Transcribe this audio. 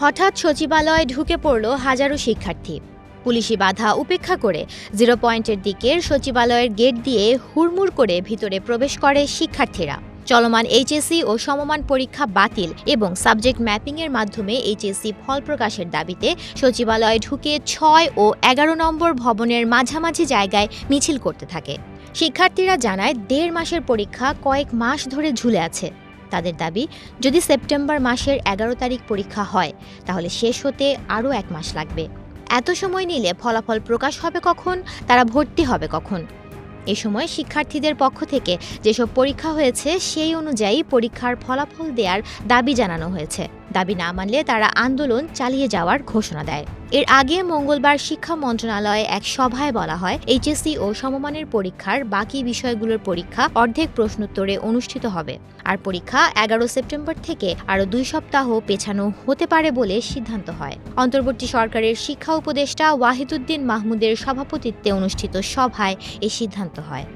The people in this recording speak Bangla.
হঠাৎ সচিবালয়ে ঢুকে পড়ল হাজারো শিক্ষার্থী। পুলিশি বাধা উপেক্ষা করে 0 পয়েন্টের দিকের সচিবালয়ের গেট দিয়ে হুড়মুড় করে ভিতরে প্রবেশ করে শিক্ষার্থীরা। চলমান এইচএসসি ও সমমান পরীক্ষা বাতিল এবং সাবজেক্ট ম্যাপিংয়ের মাধ্যমে এইচএসসি ফল প্রকাশের দাবিতে সচিবালয়ে ঢুকে 6 ও 11 নম্বর ভবনের মাঝামাঝি জায়গায় মিছিল করতে থাকে। শিক্ষার্থীরা জানায় 1.5 মাসের পরীক্ষা কয়েক মাস ধরে ঝুলে আছে। তাদের দাবি, যদি সেপ্টেম্বর মাসের 11 তারিখ পরীক্ষা হয় তাহলে শেষ হতে আরও 1 মাস লাগবে। এত সময় নিলে ফলাফল প্রকাশ হবে কখন, তারা ভর্তি হবে কখন? এ সময় শিক্ষার্থীদের পক্ষ থেকে যেসব পরীক্ষা হয়েছে সেই অনুযায়ী পরীক্ষার ফলাফল দেওয়ার দাবি জানানো হয়েছে। দাবি না মানলে তারা আন্দোলন চালিয়ে যাওয়ার ঘোষণা দেয়। এর আগে মঙ্গলবার শিক্ষা মন্ত্রণালয়ে এক সভায় বলা হয়, এইচএসসি ও সমমানের পরীক্ষার বাকি বিষয়গুলোর পরীক্ষা অর্ধেক প্রশ্নোত্তরে অনুষ্ঠিত হবে, আর পরীক্ষা 11 সেপ্টেম্বর থেকে আরও 2 সপ্তাহ পেছানো হতে পারে বলে সিদ্ধান্ত হয়। অন্তর্বর্তী সরকারের শিক্ষা উপদেষ্টা ওয়াহিদুদ্দিন মাহমুদের সভাপতিত্বে অনুষ্ঠিত সভায় এ সিদ্ধান্ত হয়।